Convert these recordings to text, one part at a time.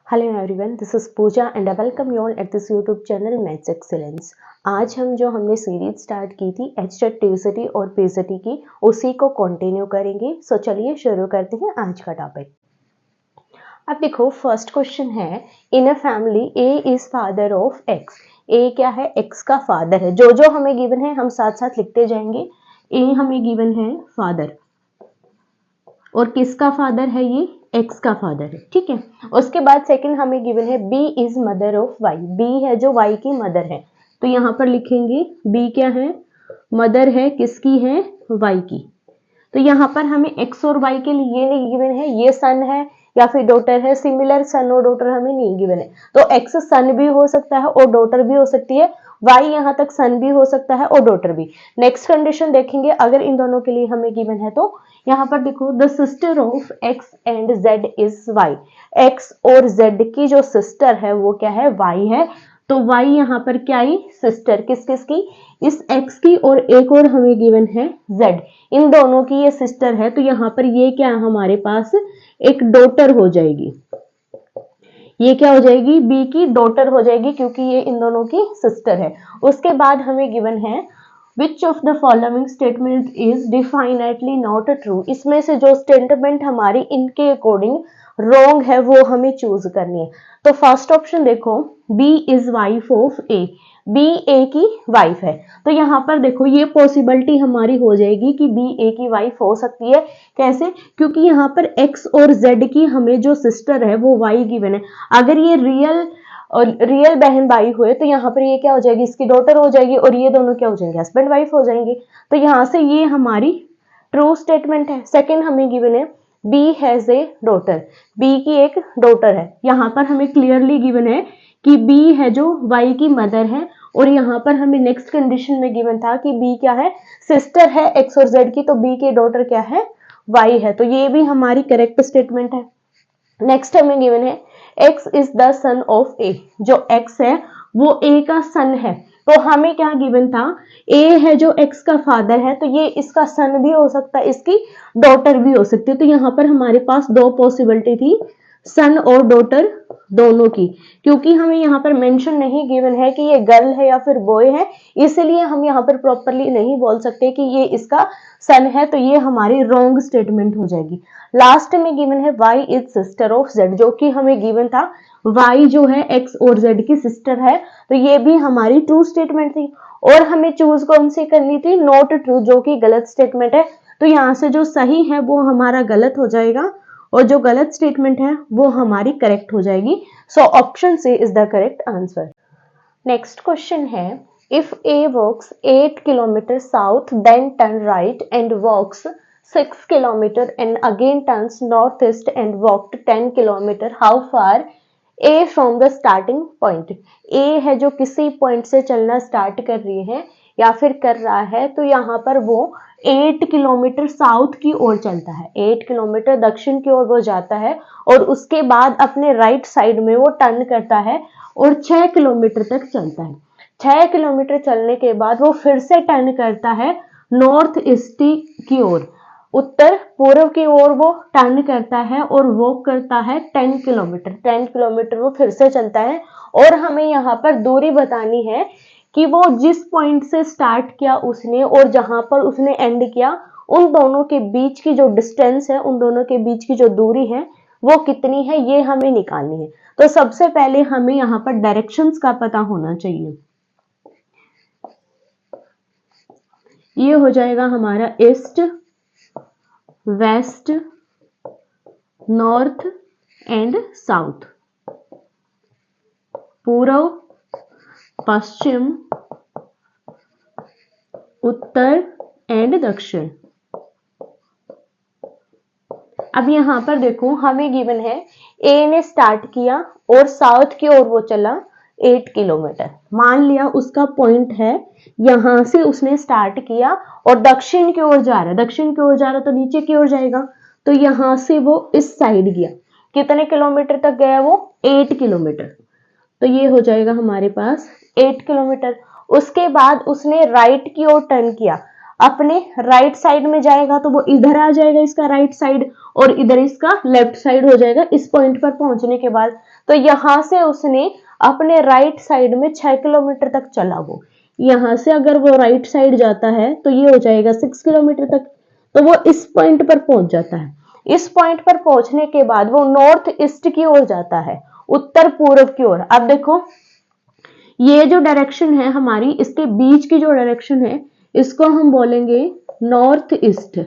Hello everyone, this is Pooja and I welcome you all at this YouTube channel maths excellence. आज हमने series start की थी HTET TCT और PCT की, उसी को कंटिन्यू करेंगे। सो चलिए शुरू करते हैं आज का टॉपिक। अब देखो, फर्स्ट क्वेश्चन है, in a family A is father of X. A क्या है? एक्स का फादर है। जो जो हमें गिवन है हम साथ साथ लिखते जाएंगे। ए हमें गिवन है फादर, और किसका फादर है? ये एक्स का फादर है, ठीक है। उसके बाद सेकंड हमें गिवन है B is mother of Y. B है जो वाई की मदर है, तो यहाँ पर लिखेंगे बी क्या है? मदर है, किसकी है? वाई की। तो यहाँ पर हमें एक्स और वाई के लिए ये नहीं गिवन है, ये सन है या फिर डॉटर है। सिमिलर सन और डॉटर हमें नहीं गिवन है, तो एक्स सन भी हो सकता है और डॉटर भी हो सकती है। वाई यहाँ तक सन भी हो सकता है और डॉटर भी। नेक्स्ट कंडीशन देखेंगे, अगर इन दोनों के लिए हमें गिवन है तो यहाँ पर देखो, the sister of X and Z is Y. X और जेड की जो सिस्टर है वो क्या है? वाई है। तो वाई यहाँ पर क्या आई? सिस्टर। किस किस की? इस एक्स की, और एक और हमें गिवन है जेड। इन दोनों की ये सिस्टर है, तो यहाँ पर ये क्या है? हमारे पास एक डॉटर हो जाएगी। ये क्या हो जाएगी? बी की डॉटर हो जाएगी, क्योंकि ये इन दोनों की सिस्टर है। उसके बाद हमें गिवन है which of the following statement is definitely not true. इसमें से जो स्टेटमेंट हमारी इनके अकॉर्डिंग रॉन्ग है वो हमें चूज करनी है। तो फर्स्ट ऑप्शन देखो, B is wife of A. B A की वाइफ है, तो यहाँ पर देखो ये पॉसिबिलिटी हमारी हो जाएगी कि बी ए की वाइफ हो सकती है। कैसे? क्योंकि यहाँ पर एक्स और जेड की हमें जो सिस्टर है वो वाई गिवन है। अगर ये रियल बहन भाई हुए तो यहाँ पर ये क्या हो जाएगी? इसकी डॉटर हो जाएगी, और ये दोनों क्या हो जाएंगे? हस्बैंड वाइफ हो जाएंगे। तो यहाँ से ये हमारी ट्रू स्टेटमेंट है। सेकेंड हमें गिवन है B has a daughter. B की एक डॉटर है। यहाँ पर हमें क्लियरली गिवन है कि बी है जो वाई की मदर है, और यहाँ पर हमें नेक्स्ट कंडीशन में गिवन था कि बी क्या है? सिस्टर है एक्स और जेड की, तो बी की डॉटर क्या है? वाई है। तो ये भी हमारी करेक्ट स्टेटमेंट है। नेक्स्ट हमें गिवन है X is the son of A. जो एक्स है वो ए का सन है, तो हमें क्या गिवन था? ए है जो एक्स का फादर है, तो ये इसका सन भी हो सकता है, इसकी डॉटर भी हो सकती है। तो यहाँ पर हमारे पास दो पॉसिबिलिटी थी, सन और डॉटर दोनों की। क्योंकि हमें यहाँ पर मेंशन नहीं गिवन है कि ये गर्ल है या फिर बॉय है, इसलिए हम यहाँ पर प्रॉपरली नहीं बोल सकते कि ये इसका सन है, तो ये हमारी रॉन्ग स्टेटमेंट हो जाएगी। लास्ट में गिवन है y is sister of z, जो कि हमें गिवन था y जो है x और z की सिस्टर है, तो ये भी हमारी ट्रू स्टेटमेंट थी। और हमें चूज कौन सी करनी थी? नॉट ट्रू, जो कि गलत स्टेटमेंट है। तो यहाँ से जो सही है वो हमारा गलत हो जाएगा, और जो गलत स्टेटमेंट है वो हमारी करेक्ट हो जाएगी। So option C is the correct answer. Next question है, if A walks 8 kilometres south then turn right and walks 6 kilometer and again turns northeast and walked 10 kilometer, how far A from the starting point। A है जो किसी point से चलना start कर रही है या फिर कर रहा है, तो यहाँ पर वो 8 किलोमीटर साउथ की ओर चलता है, 8 किलोमीटर दक्षिण की ओर वो जाता है, और उसके बाद अपने राइट साइड में वो टर्न करता है और 6 किलोमीटर तक चलता है। 6 किलोमीटर चलने के बाद वो फिर से टर्न करता है नॉर्थ ईस्ट की ओर, उत्तर पूर्व की ओर वो टर्न करता है और वॉक करता है 10 किलोमीटर। 10 किलोमीटर वो फिर से चलता है, और हमें यहाँ पर दूरी बतानी है कि वो जिस पॉइंट से स्टार्ट किया उसने और जहां पर उसने एंड किया, उन दोनों के बीच की जो डिस्टेंस है, उन दोनों के बीच की जो दूरी है वो कितनी है, ये हमें निकालनी है। तो सबसे पहले हमें यहाँ पर डायरेक्शंस का पता होना चाहिए। ये हो जाएगा हमारा east, west, north and south, पूर्व, पश्चिम, उत्तर एंड दक्षिण। अब यहाँ पर देखो, हमें गिवन है ए ने स्टार्ट किया और साउथ की ओर वो चला 8 किलोमीटर। मान लिया उसका पॉइंट है, यहां से उसने स्टार्ट किया और दक्षिण की ओर जा रहा है। दक्षिण की ओर जा रहा है तो नीचे की ओर जाएगा, तो यहां से वो इस साइड गया। कितने किलोमीटर तक गया वो? 8 किलोमीटर। तो ये हो जाएगा हमारे पास 8 किलोमीटर। उसके बाद उसने राइट की ओर टर्न किया, अपने राइट साइड में जाएगा तो वो इधर आ जाएगा, इसका राइट साइड, और इधर इसका लेफ्ट साइड हो जाएगा इस पॉइंट पर पहुंचने के बाद। तो यहाँ से उसने अपने राइट साइड में 6 किलोमीटर तक चला। वो यहाँ से अगर वो राइट साइड जाता है तो ये हो जाएगा 6 किलोमीटर तक, तो वो इस पॉइंट पर पहुंच जाता है। इस पॉइंट पर पहुंचने के बाद वो नॉर्थ ईस्ट की ओर जाता है, उत्तर पूर्व की ओर। अब देखो ये जो डायरेक्शन है हमारी, इसके बीच की जो डायरेक्शन है इसको हम बोलेंगे नॉर्थ ईस्ट,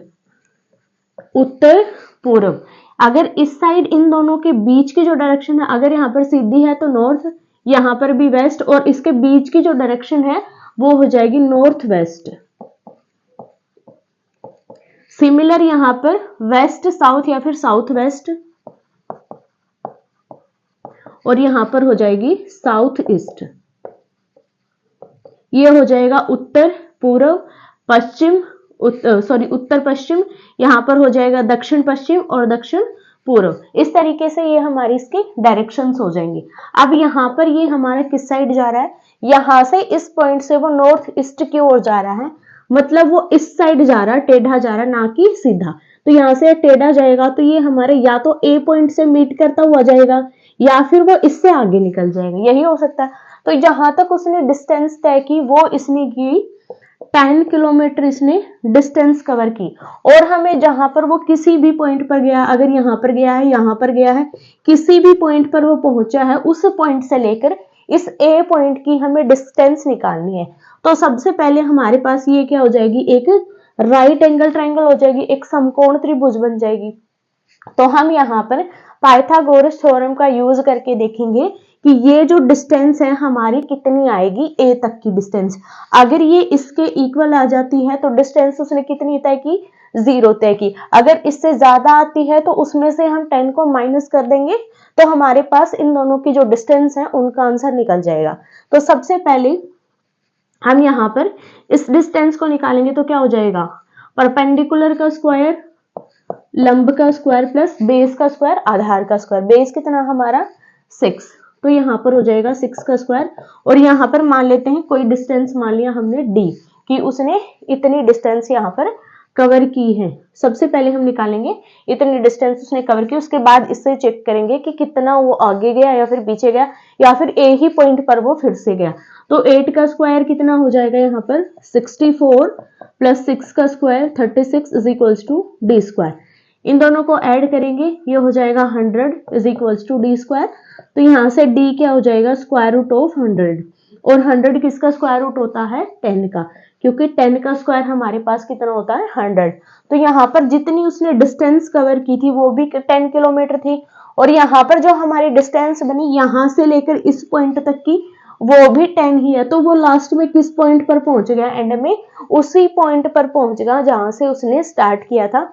उत्तर पूर्व। अगर इस साइड इन दोनों के बीच की जो डायरेक्शन है, अगर यहाँ पर सीधी है तो नॉर्थ, यहाँ पर भी वेस्ट, और इसके बीच की जो डायरेक्शन है वो हो जाएगी नॉर्थ वेस्ट। सिमिलर यहाँ पर वेस्ट साउथ या फिर साउथ वेस्ट, और यहां पर हो जाएगी साउथ ईस्ट। ये हो जाएगा उत्तर पूर्व पश्चिम, उत्तर पश्चिम, यहां पर हो जाएगा दक्षिण पश्चिम और दक्षिण पूर्व। इस तरीके से ये हमारी इसकी डायरेक्शंस हो जाएंगी। अब यहाँ पर ये हमारा किस साइड जा रहा है, यहां से इस पॉइंट से वो नॉर्थ ईस्ट की ओर जा रहा है, मतलब वो इस साइड जा रहा है, टेढ़ा जा रहा है, ना कि सीधा। तो यहाँ से टेढ़ा जाएगा तो ये हमारे या तो ए पॉइंट से मीट करता हुआ जाएगा या फिर वो इससे आगे निकल जाएगा, यही हो सकता है। तो जहां तक उसने डिस्टेंस तय की वो इसने की 10 किलोमीटर इसने डिस्टेंस कवर की। और हमें जहां पर वो किसी भी पॉइंट पर गया, अगर यहाँ पर गया है, यहाँ पर गया है, किसी भी पॉइंट पर वो पहुंचा है, उस पॉइंट से लेकर इस ए पॉइंट की हमें डिस्टेंस निकालनी है। तो सबसे पहले हमारे पास ये क्या हो जाएगी, एक राइट एंगल ट्रायंगल हो जाएगी, एक समकोण त्रिभुज बन जाएगी। तो हम यहाँ पर पाइथागोरस थ्योरम का यूज करके देखेंगे कि ये जो डिस्टेंस है हमारी कितनी आएगी, ए तक की डिस्टेंस। अगर ये इसके इक्वल आ जाती है तो डिस्टेंस उसने कितनी तय की, 0 तय की। अगर इससे ज्यादा आती है तो उसमें से हम 10 को माइनस कर देंगे, तो हमारे पास इन दोनों की जो डिस्टेंस है उनका आंसर निकल जाएगा। तो सबसे पहले हम यहाँ पर इस डिस्टेंस को निकालेंगे तो क्या हो जाएगा, परपेंडिकुलर का स्क्वायर, लंब का स्क्वायर प्लस बेस का स्क्वायर, आधार का स्क्वायर। बेस कितना हमारा 6, तो यहाँ पर हो जाएगा 6 का स्क्वायर। और यहाँ पर मान लेते हैं कोई डिस्टेंस मान लिया हमने d, कि उसने इतनी डिस्टेंस यहाँ पर कवर की है। सबसे पहले हम निकालेंगे इतनी डिस्टेंस उसने कवर की, उसके बाद इससे चेक करेंगे कि कितना वो आगे गया या फिर पीछे गया या फिर ए ही पॉइंट पर वो फिर से गया। तो 8 का स्क्वायर कितना हो जाएगा यहाँ पर 64 प्लस 6 का square 36 is equals to D square. इन दोनों को ऐड करेंगे, ये हो जाएगा 100 is equals to D square. तो यहाँ से d क्या हो जाएगा, स्क्वायर रूट ऑफ 100। और 100 किसका स्क्वायर रूट होता है, 10 का, क्योंकि 10 का स्क्वायर हमारे पास कितना होता है 100। तो यहाँ पर जितनी उसने डिस्टेंस कवर की थी वो भी 10 किलोमीटर थी, और यहाँ पर जो हमारी डिस्टेंस बनी यहाँ से लेकर इस पॉइंट तक की वो भी 10 ही है। तो वो लास्ट में किस पॉइंट पर पहुंच गया, एंड में उसी पॉइंट पर पहुंच गया जहां से उसने स्टार्ट किया था।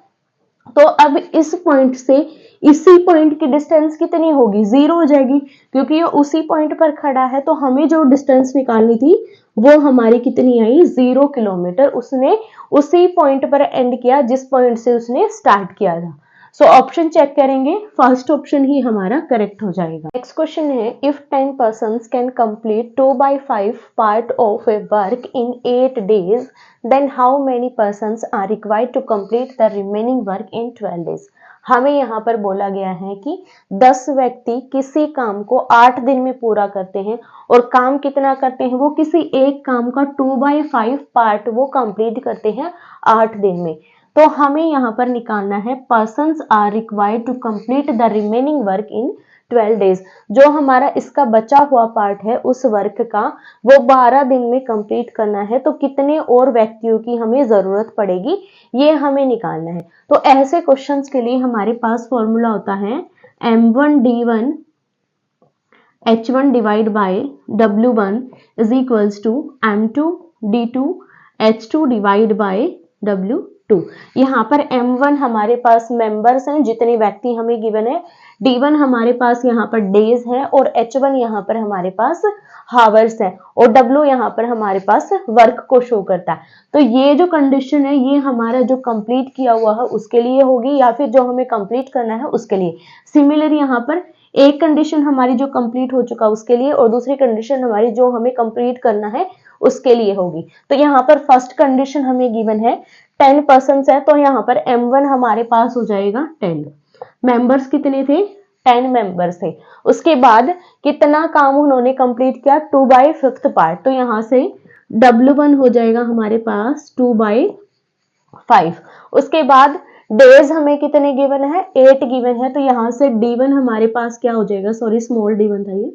तो अब इस पॉइंट से इसी पॉइंट की डिस्टेंस कितनी होगी, 0 हो जाएगी, क्योंकि ये उसी पॉइंट पर खड़ा है। तो हमें जो डिस्टेंस निकालनी थी वो हमारी कितनी आई, 0 किलोमीटर। उसने उसी पॉइंट पर एंड किया जिस पॉइंट से उसने स्टार्ट किया था। सो ऑप्शन चेक करेंगे, फर्स्ट ऑप्शन ही हमारा करेक्ट हो जाएगा। नेक्स्ट क्वेश्चन है, if 10 persons can complete 2/5 part of A work in 8 days, then how many persons are required to complete the remaining work in 12 days? हमें यहाँ पर बोला गया है कि 10 व्यक्ति किसी काम को 8 दिन में पूरा करते हैं, और काम कितना करते हैं, वो किसी एक काम का 2/5 पार्ट वो कंप्लीट करते हैं 8 दिन में। तो हमें यहाँ पर निकालना है persons are required to complete the remaining work in 12 days. जो हमारा इसका बचा हुआ पार्ट है उस वर्क का वो 12 दिन में कंप्लीट करना है, तो कितने और व्यक्तियों की हमें जरूरत पड़ेगी ये हमें निकालना है। तो ऐसे क्वेश्चंस के लिए हमारे पास फॉर्मूला होता है m1d1 h1 divide by w1 is equals to m2d2 h2 divide by w2। यहाँ पर m1 हमारे पास मेंबर्स हैं, जितने व्यक्ति हमें गिवन है, d1 हमारे पास यहाँ पर डेज है, और h1 यहाँ पर हमारे पास हावर्स है, और w यहाँ पर हमारे पास वर्क को शो करता है। तो ये जो कंडीशन है ये हमारा जो कंप्लीट किया हुआ है उसके लिए होगी, या फिर जो हमें कंप्लीट करना है उसके लिए। सिमिलर यहाँ पर एक कंडीशन हमारी जो कंप्लीट हो चुका उसके लिए, और दूसरी कंडीशन हमारी जो हमें कंप्लीट करना है उसके लिए होगी। तो यहाँ पर फर्स्ट कंडीशन हमें गिवन है 10 पर्सन्स है, तो यहाँ पर m1 हमारे पास हो जाएगा 10। मेंबर्स कितने थे 10 मेंबर्स थे। उसके बाद कितना काम उन्होंने कंप्लीट किया, 2/5 पार्ट। तो यहाँ से W1 हो जाएगा हमारे पास 2/5। उसके बाद डेज हमें कितने गिवन है, 8 गिवन है। तो यहाँ से D1 हमारे पास क्या हो जाएगा, सॉरी स्मॉल D1 था ये,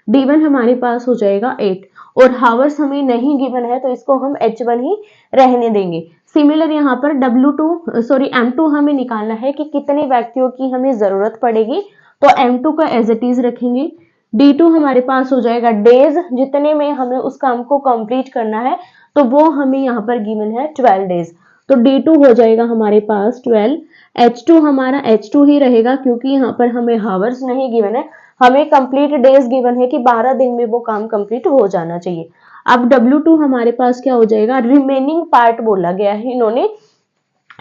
D1 हमारे पास हो जाएगा 8। और हावर्स हमें नहीं गिवन है तो इसको हम H1 ही रहने देंगे। सिमिलर यहाँ पर M2 हमें निकालना है कि कितने व्यक्तियों की हमें जरूरत पड़ेगी। तो M2 का एज इट इज रखेंगे। D2 हमारे पास हो जाएगा डेज, जितने में हमें उस काम को कंप्लीट करना है, तो वो हमें यहाँ पर गिवन है 12 डेज। तो D2 हो जाएगा हमारे पास 12। H2 हमारा H2 ही रहेगा क्योंकि यहाँ पर हमें हावर्स नहीं गिवन है, हमें कंप्लीट डेज गिवन है कि 12 दिन में वो काम कंप्लीट हो जाना चाहिए। अब W2 हमारे पास क्या हो जाएगा, रिमेनिंग पार्ट बोला गया है, इन्होंने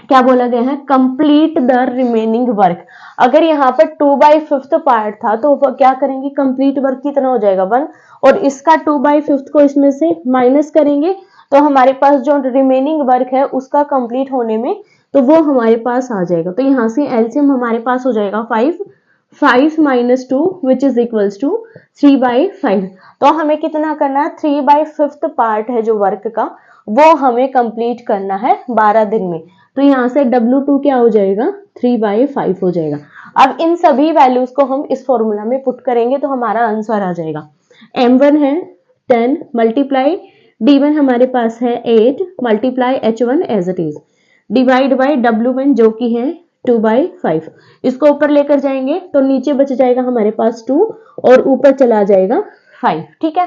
क्या बोला गया है, कंप्लीट द रिमेनिंग वर्क। अगर यहाँ पर 2/5 पार्ट था तो क्या करेंगे, कंप्लीट वर्क कितना हो जाएगा 1, और इसका 2/5 को इसमें से माइनस करेंगे तो हमारे पास जो रिमेनिंग वर्क है उसका कंप्लीट होने में तो वो हमारे पास आ जाएगा। तो यहाँ से एलसीएम हमारे पास हो जाएगा 5 minus 2 which is equals to 3/5। तो हमें कितना करना है, 3/5 पार्ट है जो वर्क का, वो हमें कंप्लीट करना है 12 दिन में। तो यहाँ से W2 क्या हो जाएगा, 3/5 हो जाएगा। अब इन सभी वैल्यूज को हम इस फॉर्मूला में पुट करेंगे तो हमारा आंसर आ जाएगा। M1 है 10 मल्टीप्लाई D1 हमारे पास है 8 multiply H1 as it is divide by W1 जो कि है 2/5। इसको ऊपर लेकर जाएंगे तो नीचे बच जाएगा हमारे पास 2 और ऊपर चला जाएगा 5। ठीक है,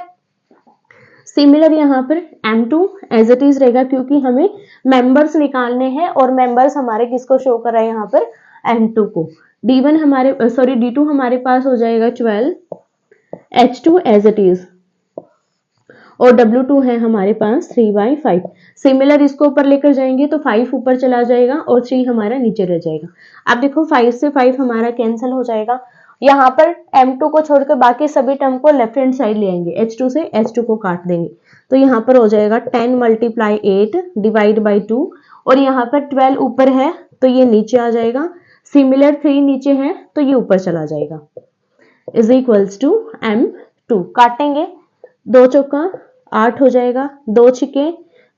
सिमिलर यहाँ पर M2 एज इट इज रहेगा क्योंकि हमें मेंबर्स निकालने हैं और मेंबर्स हमारे किसको शो कर रहा है यहाँ पर, M2 को। D2 हमारे पास हो जाएगा 12, H2 एज इट इज, और W2 है हमारे पास 3/5। सिमिलर इसको ऊपर लेकर जाएंगे तो 5 ऊपर चला जाएगा और 3 हमारा नीचे रह जाएगा। अब देखो 5 से 5 हमारा कैंसिल हो जाएगा। यहाँ पर M2 को छोड़कर बाकी सभी टर्म को लेफ्ट हैंड साइड ले आएंगे, H2 से H2 को काट देंगे। तो यहाँ पर हो जाएगा 10 मल्टीप्लाई 8 डिवाइड बाई 2, और यहाँ पर 12 ऊपर है तो ये नीचे आ जाएगा। सिमिलर 3 नीचे है तो ये ऊपर चला जाएगा, इज इक्वल्स टू M2। काटेंगे, 2 चौका 8 हो जाएगा, 2 छिके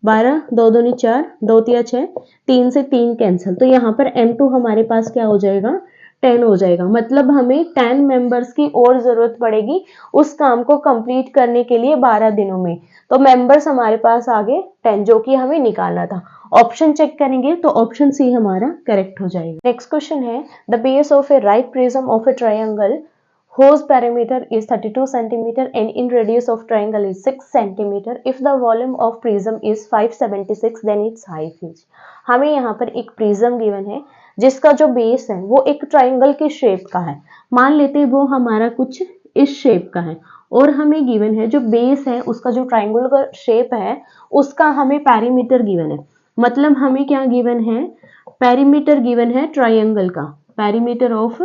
12, 2 दूनी 4, 2 तिया 6, 3 से 3 कैंसिल। तो यहाँ पर M2 हमारे पास क्या हो जाएगा, 10 हो जाएगा। मतलब हमें 10 मेंबर्स की और जरूरत पड़ेगी उस काम को कंप्लीट करने के लिए 12 दिनों में। तो मेंबर्स हमारे पास आ गए 10, जो कि हमें निकालना था। ऑप्शन चेक करेंगे तो ऑप्शन सी हमारा करेक्ट हो जाएगा। नेक्स्ट क्वेश्चन है, the base of A right prism of A triangle whose perimeter is 32 cm and in radius of triangle is 6 cm. If the volume of prism is 576 then its height is। हमें यहाँ पर एक prism given है जिसका जो base है वो एक ट्राइंगल के शेप का है। मान लेते हैं वो हमारा कुछ इस शेप का है और हमें गिवन है जो बेस है उसका जो ट्राइंगल का शेप है उसका हमें पैरीमीटर गिवन है। मतलब हमें क्या गिवन है, पैरीमीटर गिवन है ट्राइंगल का। पैरीमीटर ऑफ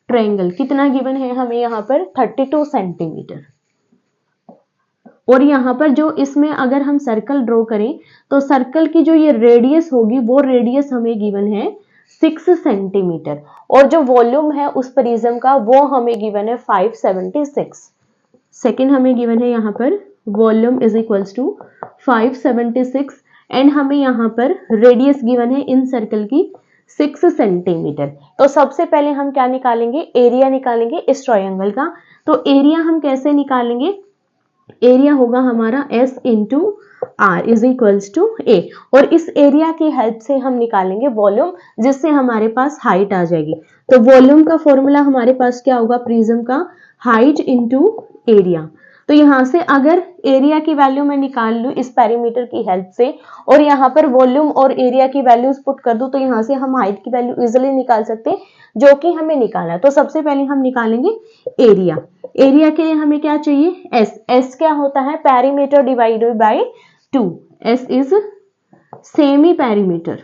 ट्रायंगल कितना गिवन है हमें यहाँ पर, 32 सेंटीमीटर। और यहाँ पर जो इसमें अगर हम सर्कल ड्रॉ करें तो सर्कल की जो ये रेडियस होगी वो रेडियस हमें गिवन है 6 सेंटीमीटर, और जो वॉल्यूम है उस प्रिज्म का वो हमें गिवन है 576। सेकेंड हमें गिवन है यहाँ पर volume is equals to 576 and हमें यहाँ पर रेडियस गिवन है इन सर्कल की 6 सेंटीमीटर। तो सबसे पहले हम क्या निकालेंगे, एरिया निकालेंगे इस ट्रायंगल का। तो एरिया हम कैसे निकालेंगे, एरिया होगा हमारा S into R is equals to A, और इस एरिया की हेल्प से हम निकालेंगे वॉल्यूम, जिससे हमारे पास हाइट आ जाएगी। तो वॉल्यूम का फॉर्मूला हमारे पास क्या होगा, प्रिज्म का हाइट इंटू एरिया। तो यहाँ से अगर एरिया की वैल्यू मैं निकाल लूँ इस पैरीमीटर की हेल्प से और यहाँ पर वॉल्यूम और एरिया की वैल्यूज पुट कर दूं तो यहाँ से हम हाइट की वैल्यू इजिली निकाल सकते हैं जो कि हमें निकालना है। तो सबसे पहले हम निकालेंगे एरिया। एरिया के लिए हमें क्या चाहिए, एस। एस क्या होता है, perimeter divided by 2। S is semi perimeter.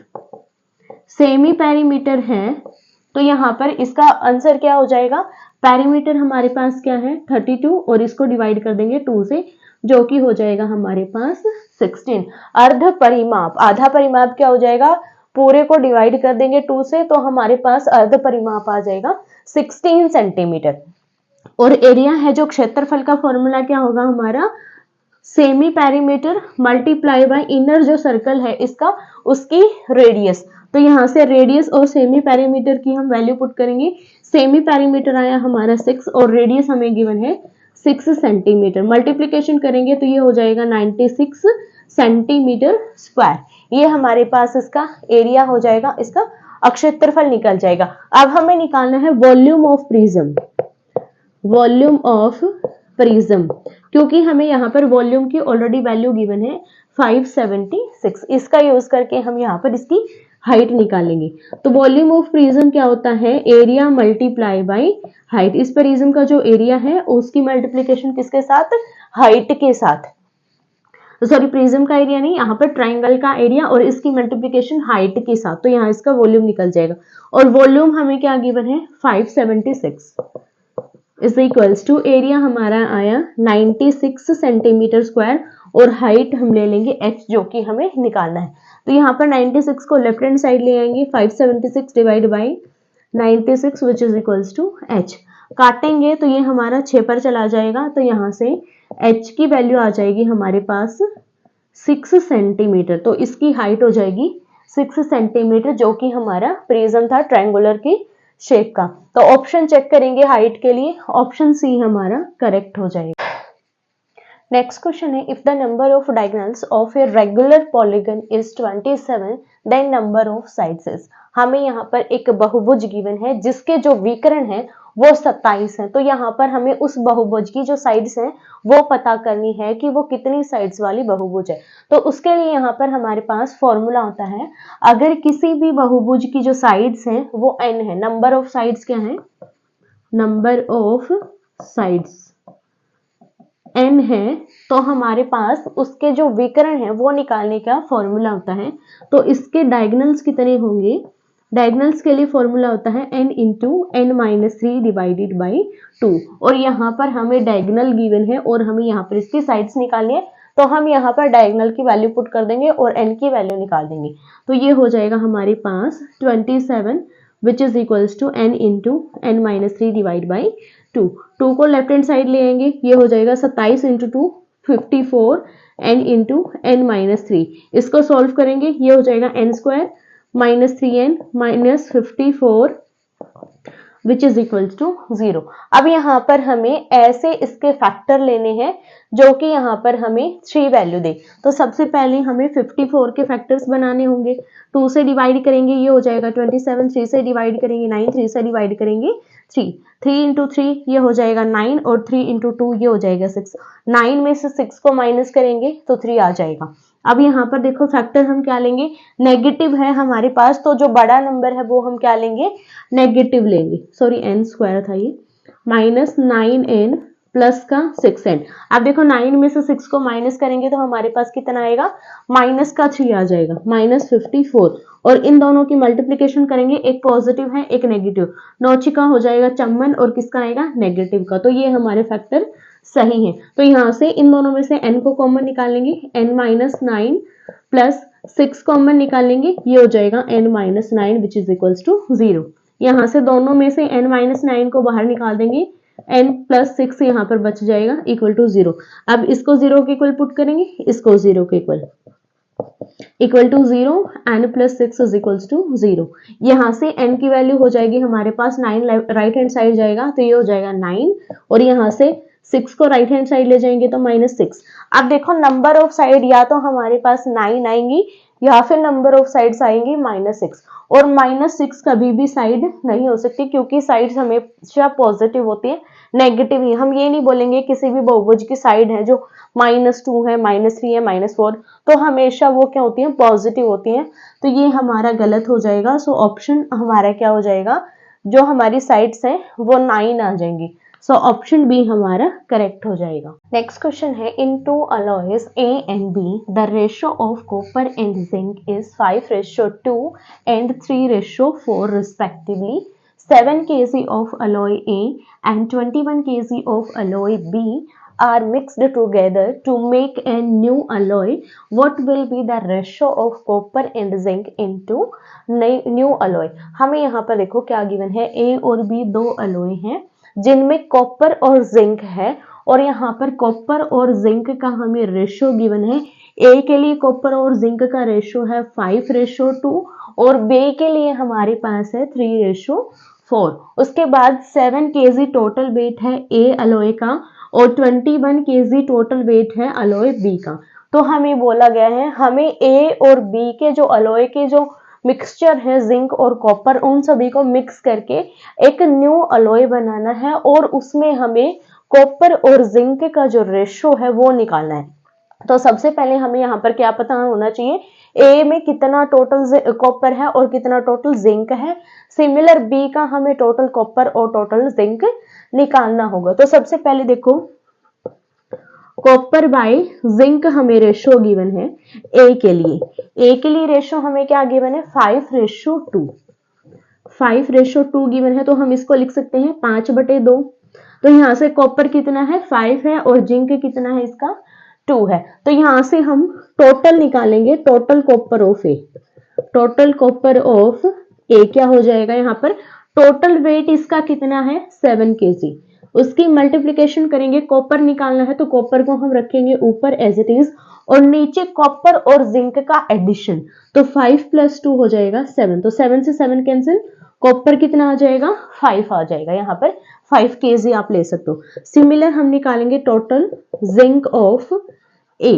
Semi perimeter है तो यहाँ पर इसका आंसर क्या हो जाएगा, पैरीमीटर हमारे पास क्या है 32 और इसको डिवाइड कर देंगे 2 से, जो कि हो जाएगा हमारे पास 16। अर्ध परिमाप, आधा परिमाप क्या हो जाएगा, पूरे को डिवाइड कर देंगे 2 से तो हमारे पास अर्ध परिमाप आ जाएगा 16 सेंटीमीटर। और एरिया है जो क्षेत्रफल का फॉर्मूला क्या होगा हमारा, semi perimeter multiply by inner जो सर्कल है इसका, उसकी रेडियस। तो यहाँ से रेडियस और सेमी पेरीमीटर की हम वैल्यू पुट करेंगे। सेमी पेरीमीटर आया हमारा 6 और रेडियस हमें गिवन है 6 सेंटीमीटर। मल्टीप्लीकेशन करेंगे तो ये हो जाएगा 96 सेंटीमीटर स्क्वायर। ये हमारे पास इसका एरिया हो जाएगा, इसका क्षेत्रफल निकल जाएगा। अब हमें निकालना है volume of prism. Volume of prism, क्योंकि हमें यहाँ पर वॉल्यूम की ऑलरेडी वैल्यू गिवन है 576, इसका यूज करके हम यहाँ पर इसकी हाइट निकालेंगे। तो वॉल्यूम ऑफ प्रिज्म क्या होता है, एरिया मल्टीप्लाई बाय हाइट। इस प्रिज्म का जो एरिया है उसकी मल्टीप्लीकेशन किसके साथ, हाइट के साथ। सॉरी, प्रिज्म का एरिया नहीं, यहाँ पर ट्राइंगल का एरिया और इसकी मल्टीप्लीकेशन हाइट के साथ। तो यहाँ इसका वॉल्यूम निकल जाएगा। और वॉल्यूम हमें क्या गिवन है 576 इज इक्वल्स टू एरिया हमारा आया 96 सेंटीमीटर स्क्वायर और हाइट हम ले लेंगे h जो कि हमें निकालना है। तो यहाँ पर 96 को लेफ्ट हैंड साइड ले आएंगे, 576 divide by 96 which is equals to h। काटेंगे तो ये हमारा 6 पर चला जाएगा, तो यहाँ से h की वैल्यू आ जाएगी हमारे पास 6 सेंटीमीटर। तो इसकी हाइट हो जाएगी 6 सेंटीमीटर जो कि हमारा प्रिज्म था ट्रायंगुलर की शेप का। तो ऑप्शन चेक करेंगे हाइट के लिए, ऑप्शन सी हमारा करेक्ट हो जाएगा। नेक्स्ट क्वेश्चन है, if the number of diagonals of a regular polygon is 27 then number of sides is. हमें यहाँ पर एक बहुभुज गिवन है जिसके जो विकर्ण है वो 27 है। तो यहाँ पर हमें उस बहुभुज की जो साइड्स हैं वो पता करनी है कि वो कितनी साइड्स वाली बहुभुज है। तो उसके लिए यहाँ पर हमारे पास फॉर्मूला होता है, अगर किसी भी बहुभुज की जो साइड्स हैं वो n है, नंबर ऑफ साइड्स क्या है, नंबर ऑफ साइड्स n है, तो हमारे पास उसके जो विकर्ण है वो निकालने का फॉर्मूला होता है। तो इसके डायगोनल्स कितने होंगे, डायगोनल्स के लिए फॉर्मूला होता है n into n minus 3 divided by 2। और यहाँ पर हमें डायगोनल गिवन है और हमें यहाँ पर इसकी साइड्स निकालनी है, तो हम यहाँ पर डायगोनल की वैल्यू पुट कर देंगे और n की वैल्यू निकाल देंगे। तो ये हो जाएगा हमारे पास 27 which is equals to n into n minus 3 divide by 2। 2 को लेफ्ट हैंड साइड ले आएंगे, ये हो जाएगा 27 into 2 54 n into n minus 3। इसको सॉल्व करेंगे, ये हो जाएगा n square minus 3n minus 54 which is equals to 0। अब यहाँ पर हमें ऐसे इसके फैक्टर लेने हैं जो कि यहाँ पर हमें 3 वैल्यू दे। तो सबसे पहले हमें 54 के फैक्टर्स बनाने होंगे। 2 से डिवाइड करेंगे, ये हो जाएगा 27, 3 से डिवाइड करेंगे 9, 3 से डिवाइड करेंगे 3, 3 इंटू 3 ये हो जाएगा 9 और 3 इंटू 2 ये हो जाएगा 6। 9 में से 6 को माइनस करेंगे तो 3 आ जाएगा। अब यहाँ पर देखो फैक्टर हम क्या लेंगे, नेगेटिव है हमारे पास, तो जो बड़ा नंबर है वो हम क्या लेंगे, नेगेटिव लेंगे। सॉरी n स्क्वायर था ये, माइनस 9n प्लस का 6n। अब देखो 9 में से 6 को माइनस करेंगे तो हमारे पास कितना आएगा, माइनस का 3 आ जाएगा, माइनस 54। और इन दोनों की मल्टीप्लीकेशन करेंगे, एक पॉजिटिव है एक नेगेटिव, नौचिका हो जाएगा चम्मन और किसका आएगा, नेगेटिव का। तो ये हमारे फैक्टर सही है। तो यहाँ से इन दोनों में से n को कॉमन निकालेंगे, n माइनस 9 प्लस 6 कॉमन निकालेंगे, ये हो जाएगा n minus 9 which is equals to 0। यहाँ से दोनों में से n माइनस 9 को बाहर निकाल देंगे, n प्लस 6 यहाँ पर बच जाएगा इक्वल टू 0। अब इसको 0 के इक्वल पुट करेंगे, इसको 0 के equal to 0, n plus 6 is equals to 0। यहाँ से n की वैल्यू हो जाएगी हमारे पास 9 राइट हैंड साइड जाएगा तो ये हो जाएगा 9 और यहाँ से 6 को राइट हैंड साइड ले जाएंगे तो माइनस 6। अब देखो नंबर ऑफ साइड या तो हमारे पास 9 आएंगी या फिर नंबर ऑफ साइड्स आएंगी माइनस 6। और माइनस 6 कभी भी साइड नहीं हो सकती क्योंकि साइड्स हमेशा पॉजिटिव होती है, नेगेटिव नहीं। हम ये नहीं बोलेंगे किसी भी बहुभुज की साइड है जो -2 है, -3 है, -4, तो हमेशा वो क्या होती है, पॉजिटिव होती है। तो ये हमारा गलत हो जाएगा। सो ऑप्शन हमारा क्या हो जाएगा, जो हमारी साइड्स है वो 9 आ जाएंगी। सो ऑप्शन बी हमारा करेक्ट हो जाएगा। नेक्स्ट क्वेश्चन है, इन 2 alloys A and B the ratio of copper and zinc is 5:2 and 3:4 respectively. 7 kg of alloy A and 21 kg of alloy B are mixed together to make a new alloy, what will be the ratio of copper and zinc into new alloy? हमें यहाँ पर देखो क्या given है, A और B दो alloy हैं जिनमें कॉपर और जिंक है, और यहाँ पर कॉपर और जिंक का हमें रेशियो गिवन है। ए के लिए कॉपर और जिंक का रेशियो है 5:2 और बी के लिए हमारे पास है 3:4। उसके बाद 7 kg टोटल वेट है ए अलॉय का और 21 kg टोटल वेट है अलॉय बी का। तो हमें बोला गया है हमें ए और बी के जो अलॉय के जो मिक्सचर है जिंक और कॉपर, उन सभी को मिक्स करके एक न्यू अलॉय बनाना है और उसमें हमें कॉपर और जिंक का जो रेशियो है वो निकालना है। तो सबसे पहले हमें यहाँ पर क्या पता होना चाहिए, ए में कितना टोटल कॉपर है और कितना टोटल जिंक है। सिमिलर बी का हमें टोटल कॉपर और टोटल जिंक निकालना होगा। तो सबसे पहले देखो कॉपर बाय जिंक हमें रेशियो गिवन है ए के लिए रेशियो हमें क्या गिवन है 5:2। 5:2 गिवन है तो हम इसको लिख सकते हैं 5/2। तो यहाँ से कॉपर कितना है 5 है और जिंक कितना है इसका 2 है। तो यहाँ से हम टोटल निकालेंगे, total copper of A. Total copper of A क्या हो जाएगा, यहाँ पर टोटल वेट इसका कितना है 7 kg। उसकी मल्टीप्लीकेशन करेंगे, कॉपर निकालना है तो कॉपर को हम रखेंगे ऊपर एज इट इज और नीचे कॉपर और जिंक का एडिशन। तो 5 + 2 हो जाएगा 7। तो 7 से 7 कैंसिल, कॉपर कितना आ जाएगा 5 आ जाएगा। यहाँ पर 5 kg आप ले सकते हो। सिमिलर हम निकालेंगे total zinc of A.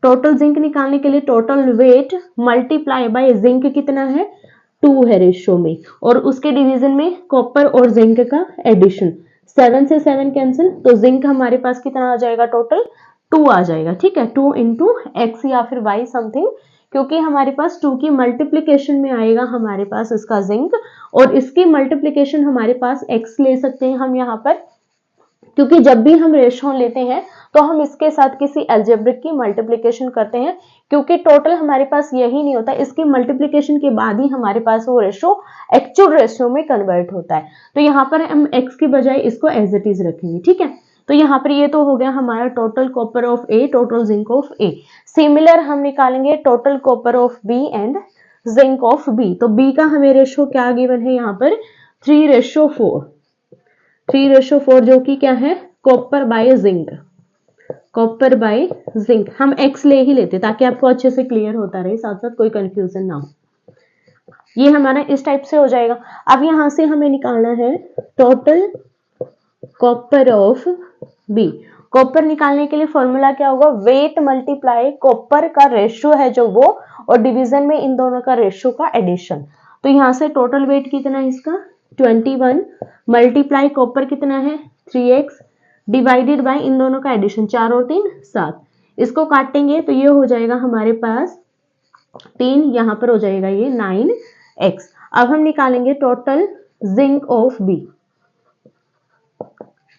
Total zinc निकालने के लिए total weight multiply by zinc कितना है 2 है रेशियो में, और उसके डिवीजन में कॉपर और जिंक का एडिशन। 7 से 7 कैंसिल, तो जिंक हमारे पास कितना आ जाएगा टोटल 2 आ जाएगा। ठीक है, 2 × x या फिर y समथिंग, क्योंकि हमारे पास 2 की मल्टीप्लीकेशन में आएगा हमारे पास इसका जिंक, और इसकी मल्टीप्लीकेशन हमारे पास x ले सकते हैं हम यहाँ पर, क्योंकि जब भी हम रेशियो लेते हैं तो हम इसके साथ किसी अलजेब्रिक की मल्टीप्लीकेशन करते हैं, क्योंकि टोटल हमारे पास यही नहीं होता, इसकी मल्टीप्लीकेशन के बाद ही हमारे पास वो रेशियो एक्चुअल रेशियो में कन्वर्ट होता है। तो यहाँ पर हम x की बजाय इसको एज इट इज रखेंगे। ठीक है, तो यहाँ पर ये तो हो गया हमारा total copper of A, total zinc of A. Similar हम निकालेंगे total copper of B and zinc of B. तो बी का हमें रेशियो क्या गिवन है यहाँ पर 3:4। 3:4 जो कि क्या है copper by zinc. Copper by zinc हम x ले ही लेते ताकि आपको अच्छे से क्लियर होता रहे, साथ साथ कोई कंफ्यूजन ना हो। ये हमारा इस टाइप से हो जाएगा। अब यहां से हमें निकालना है total copper of B. Copper निकालने के लिए फॉर्मूला क्या होगा, वेट मल्टीप्लाई कॉपर का रेशियो है जो वो, और डिवीजन में इन दोनों का रेशियो का एडिशन। तो यहां से टोटल वेट कितना है इसका 21 मल्टीप्लाई कॉपर कितना है 3x डिवाइडेड बाय इन दोनों का एडिशन 4 और 3 7। इसको काटेंगे तो ये हो जाएगा हमारे पास 3, यहाँ पर हो जाएगा ये 9x। अब हम निकालेंगे टोटल जिंक ऑफ बी।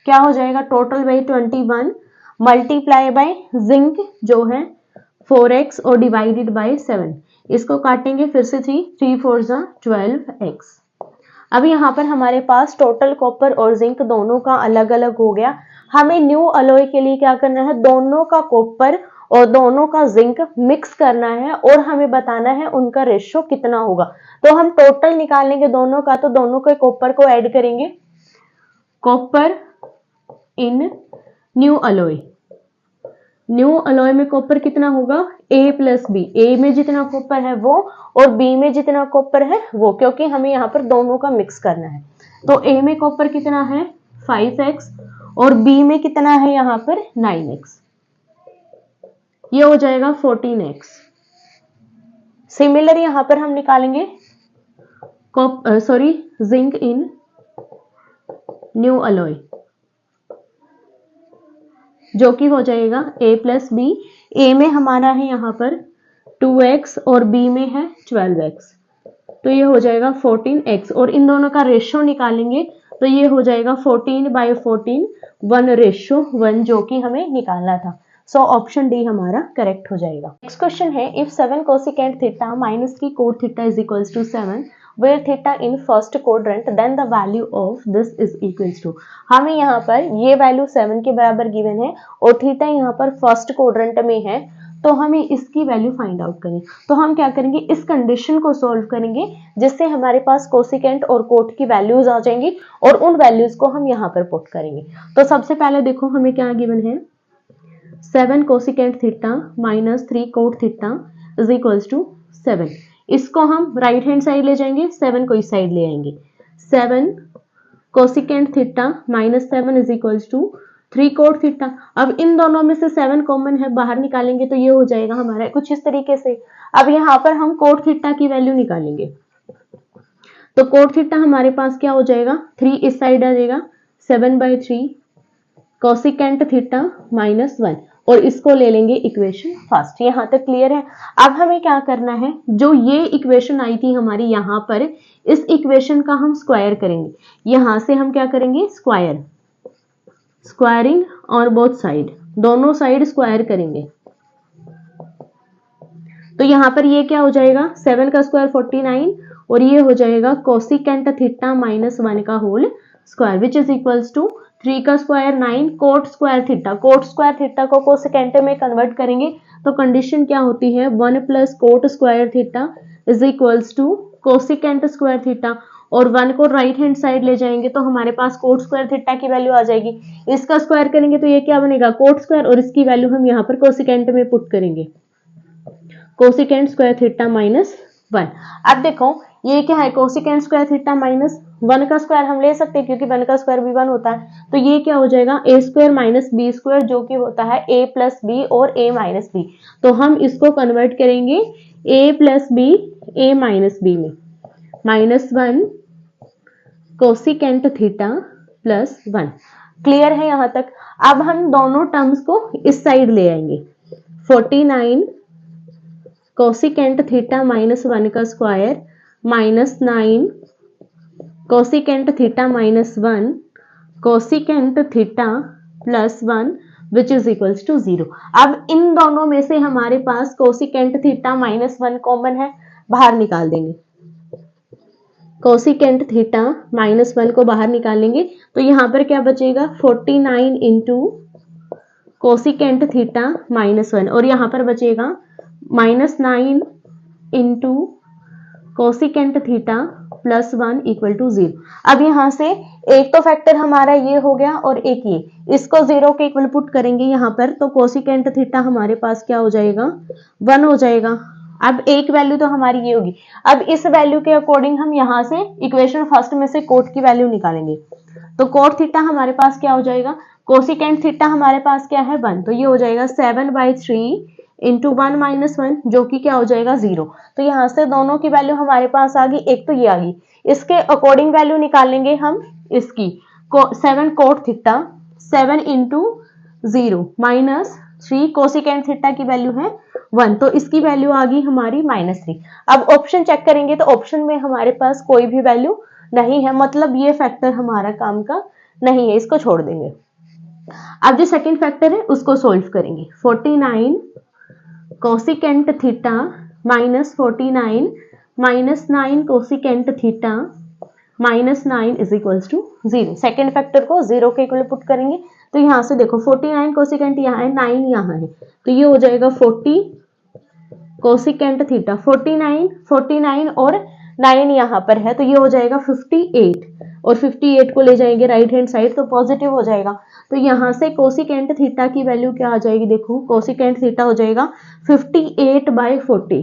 क्या हो जाएगा total weight 21 multiply by zinc जो है 4x और डिवाइडेड बाय 7। इसको काटेंगे फिर से 3 4 12x। अब यहाँ पर हमारे पास टोटल कॉपर और जिंक दोनों का अलग अलग हो गया। हमें न्यू अलॉय के लिए क्या करना है, दोनों का कॉपर और दोनों का जिंक मिक्स करना है और हमें बताना है उनका रेशियो कितना होगा। तो हम टोटल निकालेंगे दोनों का, तो दोनों के कॉपर को ऐड करेंगे, कॉपर इन न्यू अलॉय। न्यू अलॉय में कॉपर कितना होगा a + b। a में जितना कॉपर है वो और b में जितना कॉपर है वो, क्योंकि हमें यहाँ पर दोनों का मिक्स करना है। तो a में कॉपर कितना है 5x और b में कितना है यहाँ पर 9x। ये हो जाएगा 14x। सिमिलर यहाँ पर हम निकालेंगे जिंक इन न्यू अलॉय, जो कि हो जाएगा a + b। a में हमारा है यहाँ पर 2x और b में है 12x, तो ये हो जाएगा 14x। और इन दोनों का रेशियो निकालेंगे तो ये हो जाएगा 14/14 1:1, जो कि हमें निकालना था। सो ऑप्शन डी हमारा करेक्ट हो जाएगा। नेक्स्ट क्वेश्चन है, if 7 cosecant theta -3 cot theta is equals to 7, where theta in first quadrant then the value of this is equals to, हमें यहाँ पर ये वैल्यू 7 के बराबर गिवन है और थीटा यहाँ पर फर्स्ट क्वाड्रेंट में है, तो हमें इसकी वैल्यू फाइंड आउट करनी। तो हम क्या करेंगे, इस कंडीशन को सॉल्व करेंगे जिससे हमारे पास कोसिकेंट और कोट की वैल्यूज आ जाएंगी और उन वैल्यूज को हम यहाँ पर पुट करेंगे। तो सबसे पहले देखो हमें क्या गिवन है, 7 cosecant theta minus 3 cot theta is equals to 7। इसको हम राइट हैंड साइड ले जाएंगे, 7 को इस साइड ले आएंगे। 7 cosecant theta minus 7 is equals to 3 cot theta. अब इन दोनों में से 7 कॉमन है, बाहर निकालेंगे तो ये हो जाएगा हमारा कुछ इस तरीके से। अब यहाँ पर हम कोट थीटा की वैल्यू निकालेंगे, तो कोट थीटा हमारे पास क्या हो जाएगा, 3 इस साइड आ जाएगा, 7/3 कोसिकेंट थीटा माइनस 1 और इसको ले लेंगे इक्वेशन फर्स्ट। यहाँ तक क्लियर है। अब हमें क्या करना है, जो ये इक्वेशन आई थी हमारी यहाँ पर, इस इक्वेशन का हम स्क्वायर करेंगे। यहाँ से हम क्या करेंगे, स्क्वायरिंग ऑन बोथ साइड, दोनों साइड स्क्वायर करेंगे। तो यहाँ पर ये क्या हो जाएगा, 7 का स्क्वायर 49 और ये हो जाएगा कोसिकेंट थीटा माइनस 1 का whole square which is equals to 3 का square 9 cot square theta. Cot square theta को कोसिकेंट में कन्वर्ट करेंगे तो कंडीशन क्या होती है, 1 plus cot square theta is equals to cosecant square theta और 1 को राइट हैंड साइड ले जाएंगे तो हमारे पास कोट स्क्वायर थीटा की वैल्यू आ जाएगी। इसका स्क्वायर करेंगे तो ये क्या बनेगा, कोट स्क्वायर, और इसकी वैल्यू हम यहाँ पर कोसिकेंट में पुट करेंगे, कोसिकेंट स्क्वायर थीटा माइनस 1। अब देखो ये क्या है, कोसिकेंट स्क्वायर थीटा माइनस 1 का स्क्वायर हम ले सकते हैं क्योंकि 1 का स्क्वायर भी 1 होता है। तो ये क्या हो जाएगा, a square minus B square जो कि होता है a प्लस बी और a माइनस बी। तो हम इसको कन्वर्ट करेंगे a plus B a minus B में, -1 कोसिकेंट थीटा प्लस 1। क्लियर है यहाँ तक। अब हम दोनों टर्म्स को इस साइड ले आएंगे, 49 कोसिकेंट थीटा माइनस 1 का square -9 cosecant theta minus 1 cosecant theta plus 1 which is equals to 0। अब इन दोनों में से हमारे पास कोसिकेंट थीटा माइनस 1 कॉमन है, बाहर निकाल देंगे। कोसिकेंट थीटा माइनस 1 को बाहर निकालेंगे तो यहाँ पर क्या बचेगा, 49 इंटू कोसिकेंट थीटा माइनस 1 और यहाँ पर बचेगा -9 into cosecant theta plus 1 equal to 0। अब यहाँ से एक तो फैक्टर हमारा ये हो गया और एक ये, इसको 0 के इक्वल पुट करेंगे यहाँ पर तो कोसिकेंट थीटा हमारे पास क्या हो जाएगा, 1 हो जाएगा। अब एक वैल्यू तो हमारी ये होगी। अब इस वैल्यू के अकॉर्डिंग हम यहाँ से इक्वेशन फर्स्ट में से कोट की वैल्यू निकालेंगे। तो कोट थीटा हमारे पास क्या हो जाएगा, कोसिकेंट थीटा हमारे पास क्या है 1, तो ये हो जाएगा 7/3 इंटू 1 माइनस 1 जो कि क्या हो जाएगा 0। तो यहाँ से दोनों की वैल्यू हमारे पास आ गई, एक तो ये आ गई, इसके अकॉर्डिंग वैल्यू निकालेंगे हम इसकी 7 cot theta 7 into 0 minus 3 cosecant theta की वैल्यू है 1 तो इसकी वैल्यू आ गई हमारी -3। अब ऑप्शन चेक करेंगे तो ऑप्शन में हमारे पास कोई भी वैल्यू नहीं है, मतलब ये फैक्टर हमारा काम का नहीं है, इसको छोड़ देंगे। अब जो सेकंड फैक्टर है उसको सोल्व करेंगे, 49 cosecant theta minus 49 minus 9 cosecant theta minus 9 is equals to 0। Second factor को 0 के इक्वल पुट करेंगे तो यहाँ से देखो 49 कोसिकेंट यहाँ है, 9 यहाँ है, तो ये हो जाएगा 40 कोसिकेंट थीटा, 49 और 9 यहाँ पर है तो ये हो जाएगा 58 और 58 को ले जाएंगे राइट हैंड साइड तो पॉजिटिव हो जाएगा। तो यहाँ से कोसिकेंट थीटा की वैल्यू क्या आ जाएगी, देखो कोसिकेंट थीटा हो जाएगा 58/40,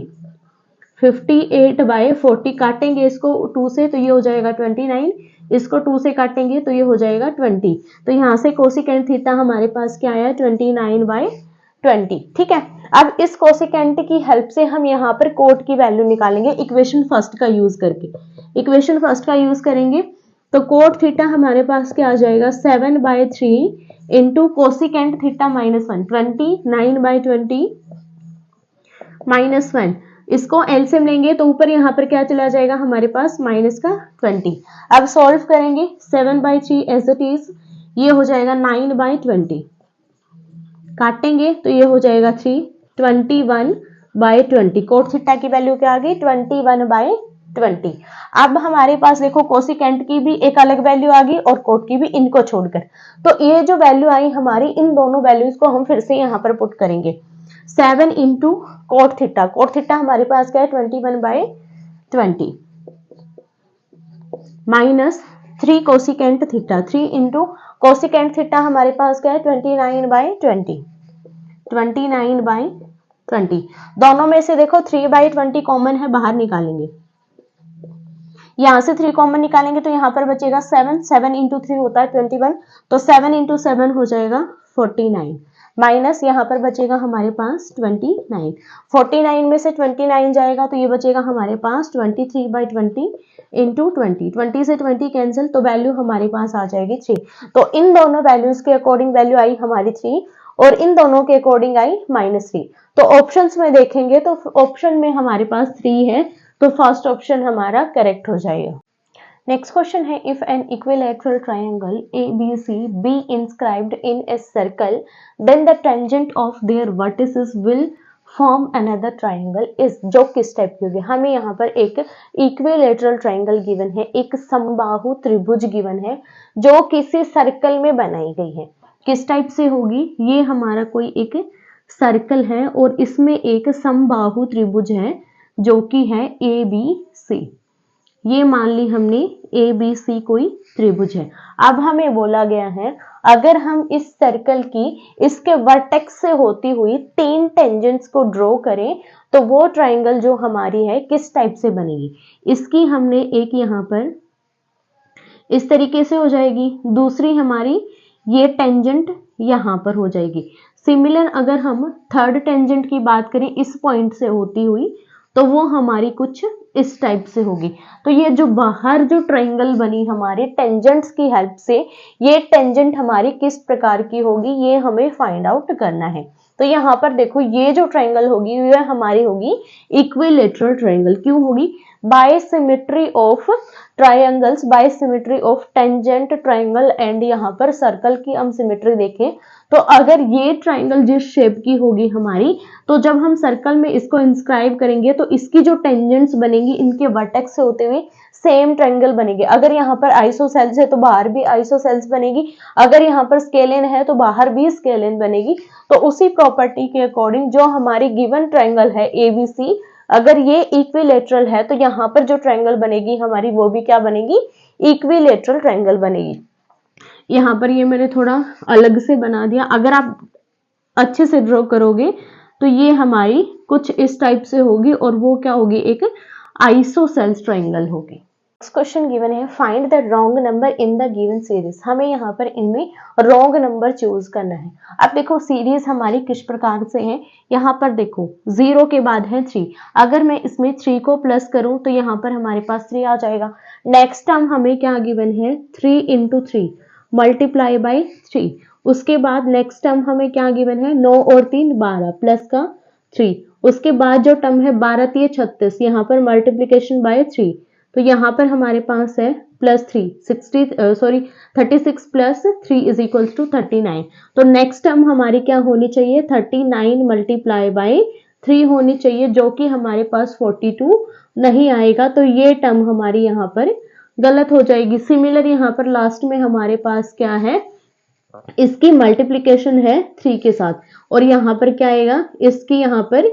58/40 काटेंगे इसको 2 से तो ये हो जाएगा 29, इसको 2 से काटेंगे तो ये हो जाएगा 20। तो यहाँ से कोसिकेंट थीटा हमारे पास क्या आया 29/20। ठीक है। अब इस कोसिकेंट की हेल्प से हम यहाँ पर कोट की वैल्यू निकालेंगे इक्वेशन फर्स्ट का यूज करके। इक्वेशन फर्स्ट का यूज करेंगे तो कोट थीटा हमारे पास क्या आ जाएगा 7/3 इंटू कोसिकेंट थीटा -1 29/20 -1, इसको एलसीएम लेंगे तो ऊपर यहाँ पर क्या चला जाएगा हमारे पास -20। अब सॉल्व करेंगे 7/3 एज इट इज, ये हो जाएगा 9/20, काटेंगे तो ये हो जाएगा 3, 21/20। कोट थीटा की वैल्यू क्या आ गई 21/20। 20। अब हमारे पास देखो कोसिकेंट की भी एक अलग वैल्यू आ गई और कोट की भी, इनको छोड़कर। तो ये जो वैल्यू आई हमारी, इन दोनों वैल्यूज को हम फिर से यहाँ पर पुट करेंगे। 7 into cot theta, cot theta हमारे पास क्या है 21/20 minus 3 cosecant theta, 3 into cosecant theta हमारे पास क्या है 29/20, 29/20। दोनों में से देखो 3/20 कॉमन है, बाहर निकालेंगे। यहां से 3 कॉमन निकालेंगे तो यहाँ पर बचेगा 7, 7 इंटू 3 होता है 21, तो 7 इंटू 7 हो जाएगा 49, माइनस यहाँ पर बचेगा हमारे पास 29। 49 में से 29 जाएगा तो ये बचेगा हमारे पास 23/20 इंटू 20, 20 से 20 कैंसिल, तो वैल्यू हमारे पास आ जाएगी 3। तो इन दोनों वैल्यूज के अकॉर्डिंग वैल्यू आई हमारी 3 और इन दोनों के अकॉर्डिंग आई -3। तो ऑप्शंस में देखेंगे तो ऑप्शन में हमारे पास 3 है, तो फर्स्ट ऑप्शन हमारा करेक्ट हो जाएगा। नेक्स्ट क्वेश्चन है, if an equilateral triangle ABC be inscribed in a circle, then the tangent of their vertices will form another triangle is, जो किस टाइप की होगी? हमें यहाँ पर एक इक्विलैटरल ट्रायंगल गिवन है, एक समबाहु त्रिभुज गिवन है जो किसी सर्कल में बनाई गई है। किस टाइप से होगी? ये हमारा कोई एक सर्कल है और इसमें एक समबाहु त्रिभुज है जो कि है ABC। ये मान ली हमने ABC कोई त्रिभुज है। अब हमें बोला गया है अगर हम इस सर्कल की इसके वर्टेक्स से होती हुई 3 टेंजेंट्स को ड्रॉ करें तो वो ट्राइंगल जो हमारी है किस टाइप से बनेगी। इसकी हमने एक यहाँ पर इस तरीके से हो जाएगी, दूसरी हमारी ये टेंजेंट यहाँ पर हो जाएगी। सिमिलर अगर हम थर्ड टेंजेंट की बात करें इस पॉइंट से होती हुई तो वो हमारी कुछ इस टाइप से होगी। तो ये जो बाहर जो ट्रायंगल बनी हमारे टेंजेंट्स की हेल्प से, ये टेंजेंट हमारी किस प्रकार की होगी ये हमें फाइंड आउट करना है। तो यहाँ पर देखो ये जो ट्रायंगल होगी ये हमारी होगी इक्विलैटरल ट्रायंगल। क्यों होगी? By symmetry of triangles, by symmetry of tangent triangle and यहाँ पर सर्कल की हम सिमेट्री देखें तो अगर ये ट्रायंगल जिस शेप की होगी हमारी, तो जब हम सर्कल में इसको इंस्क्राइब करेंगे तो इसकी जो टेंजेंट्स बनेगी इनके वर्टेक्स से होते हुए सेम ट्रायंगल बनेगी। अगर यहाँ पर आइसोसेल्स है तो बाहर भी आइसोसेल्स बनेगी, अगर यहाँ पर स्केलेन है तो बाहर भी स्केलेन बनेगी। तो उसी प्रॉपर्टी के अकॉर्डिंग जो हमारी गिवन ट्रायंगल है ABC, अगर ये इक्विलैटरल है तो यहाँ पर जो ट्रायंगल बनेगी हमारी वो भी क्या बनेगी? इक्विलैटरल ट्रायंगल बनेगी। यहाँ पर ये मैंने थोड़ा अलग से बना दिया, अगर आप अच्छे से ड्रॉ करोगे तो ये हमारी कुछ इस टाइप से होगी और वो क्या होगी? एक आइसोसेल्स ट्रायंगल होगी। नेक्स्ट क्वेश्चन गिवन है, find the wrong number in the given series. हमें यहाँ पर इनमें रॉन्ग नंबर चूज करना है। अब देखो सीरीज हमारी किस प्रकार से है, यहाँ पर देखो 0 के बाद है 3, अगर मैं इसमें 3 को प्लस करूं तो यहाँ पर हमारे पास 3 आ जाएगा। नेक्स्ट टर्म हमें क्या गिवन है? 3 इंटू 3 मल्टीप्लाई बाई 3। उसके बाद नेक्स्ट टर्म हमें क्या गिवन है? 9 और 3 12 प्लस का 3। उसके बाद जो टर्म है 12 3 36, यहाँ पर मल्टीप्लीकेशन बाय 3, तो यहाँ पर हमारे पास है +3 36 प्लस 3 इज इक्वल टू 39। तो नेक्स्ट टर्म हमारी क्या होनी चाहिए? 39 मल्टीप्लाई बाय 3 होनी चाहिए, जो कि हमारे पास 42 नहीं आएगा। तो ये टर्म हमारी यहाँ पर गलत हो जाएगी। सिमिलर यहाँ पर लास्ट में हमारे पास क्या है? इसकी मल्टीप्लीकेशन है 3 के साथ और यहाँ पर क्या आएगा? इसकी यहाँ पर